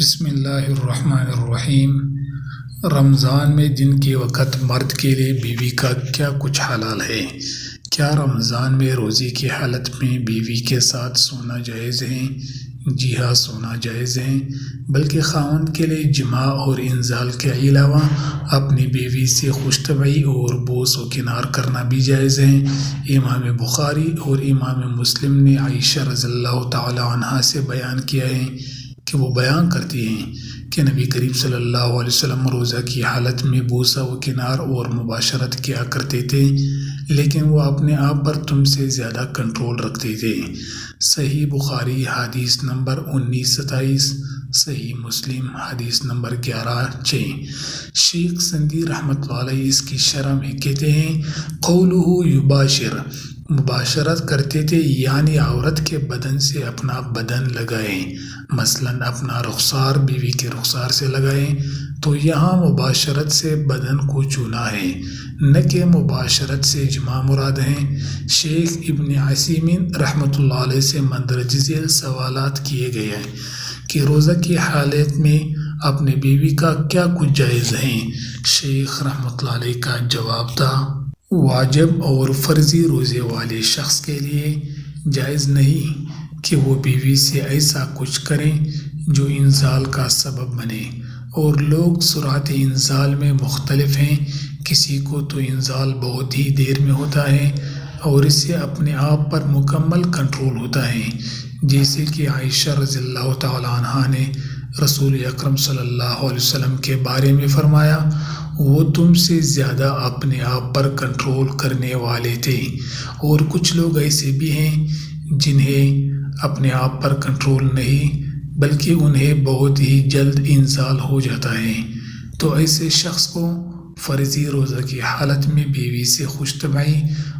بسم اللہ الرحمن الرحیم۔ رمضان میں دن کے وقت مرد کے لیے بیوی کا کیا کچھ حلال ہے؟ کیا رمضان میں روزے کی حالت میں بیوی کے ساتھ سونا جائز ہے؟ جی ہاں، سونا جائز ہے، بلکہ خاوند کے لیے جماع اور انزال کے علاوہ اپنی بیوی سے خوش طبعی اور بوس و کنار کرنا بھی جائز ہے۔ امام بخاری اور امام مسلم نے عائشہ رضی اللہ تعالی عنہا سے بیان کیا ہے کہ وہ بیان کرتی ہیں کہ نبی کریم صلی اللہ علیہ وسلم روزہ کی حالت میں بوسہ و کنار اور مباشرت کیا کرتے تھے، لیکن وہ اپنے آپ پر تم سے زیادہ کنٹرول رکھتے تھے۔ صحیح بخاری حدیث نمبر 1927، صحیح مسلم حدیث نمبر 11/6۔ شیخ سندی رحمۃ اللہ علیہ اس کی شرح میں کہتے ہیں، قولہ یباشر، مباشرت کرتے تھے یعنی عورت کے بدن سے اپنا بدن لگائیں، مثلا اپنا رخسار بیوی کے رخسار سے لگائیں، تو یہاں مباشرت سے بدن کو چھونا ہے، نہ کہ مباشرت سے جماع مراد ہیں۔ شیخ ابن عثیمین رحمۃ اللہ علیہ سے مندرجہ ذیل سوالات کیے گئے ہیں کہ روزہ کی حالت میں اپنے بیوی کا کیا کچھ جائز ہے۔ شیخ رحمۃ اللہ علیہ کا جواب تھا، واجب اور فرضی روزے والے شخص کے لیے جائز نہیں کہ وہ بیوی سے ایسا کچھ کریں جو انزال کا سبب بنے، اور لوگ سرعت انزال میں مختلف ہیں، کسی کو تو انزال بہت ہی دیر میں ہوتا ہے اور اس سے اپنے آپ پر مکمل کنٹرول ہوتا ہے، جیسے کہ عائشہ رضی اللہ تعالی عنہا نے رسول اکرم صلی اللہ علیہ وسلم کے بارے میں فرمایا، وہ تم سے زیادہ اپنے آپ پر کنٹرول کرنے والے تھے، اور کچھ لوگ ایسے بھی ہیں جنہیں اپنے آپ پر کنٹرول نہیں بلکہ انہیں بہت ہی جلد انزال ہو جاتا ہے، تو ایسے شخص کو فرضی روزہ کی حالت میں بیوی سے خوش طبعی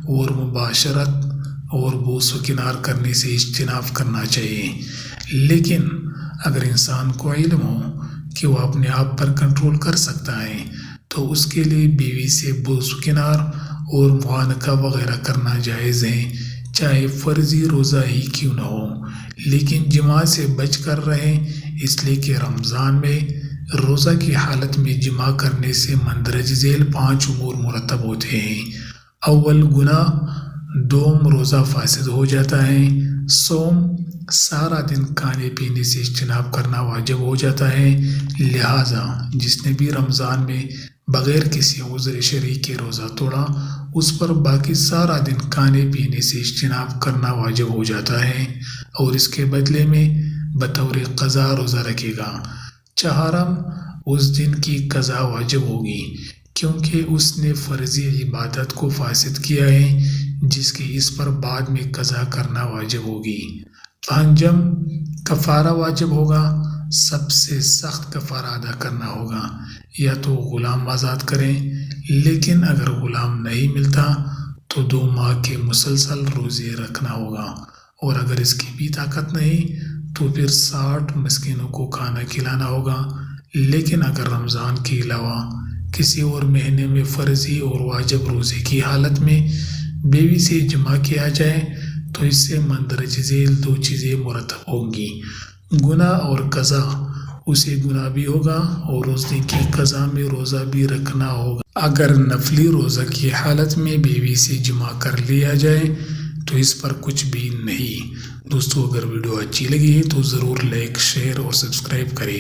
اور مباشرت اور بوس و کنار کرنے سے اجتناب کرنا چاہیے۔ لیکن اگر انسان کو علم ہو کہ وہ اپنے آپ پر کنٹرول کر سکتا ہے تو اس کے لیے بیوی سے بوس و کنار اور معانقہ وغیرہ کرنا جائز ہے، چاہے فرضی روزہ ہی کیوں نہ ہو، لیکن جماع سے بچ کر رہیں، اس لیے کہ رمضان میں روزہ کی حالت میں جماع کرنے سے مندرجہ ذیل 5 امور مرتب ہوتے ہیں۔ اول، گناہ، دوم، روزہ فاسد ہو جاتا ہے، صوم، سارا دن کھانے پینے سے اجتناب کرنا واجب ہو جاتا ہے، لہذا جس نے بھی رمضان میں بغیر کسی عذر شرعی کے روزہ توڑا اس پر باقی سارا دن کھانے پینے سے اجتناب کرنا واجب ہو جاتا ہے، اور اس کے بدلے میں بطور قضا روزہ رکھے گا۔ چہارم، اس دن کی قضا واجب ہوگی کیونکہ اس نے فرضی عبادت کو فاسد کیا ہے، جس کی اس پر بعد میں قضا کرنا واجب ہوگی۔ پانچم، کفارہ واجب ہوگا، سب سے سخت کفارہ ادا کرنا ہوگا، یا تو غلام آزاد کریں، لیکن اگر غلام نہیں ملتا تو 2 ماہ کے مسلسل روزے رکھنا ہوگا، اور اگر اس کی بھی طاقت نہیں تو پھر 60 مسکینوں کو کھانا کھلانا ہوگا۔ لیکن اگر رمضان کے علاوہ کسی اور مہینے میں فرضی اور واجب روزے کی حالت میں بیوی سے جماع کیا جائے تو اس سے مندرجہ ذیل 2 چیزیں مرتب ہوں گی، گناہ اور قضا۔ اسے گناہ بھی ہوگا اور اس دن کی قضا میں روزہ بھی رکھنا ہوگا۔ اگر نفلی روزہ کی حالت میں بیوی سے جماع کر لیا جائے تو اس پر کچھ بھی نہیں۔ دوستو، اگر ویڈیو اچھی لگی ہے تو ضرور لائک، شیئر اور سبسکرائب کریں۔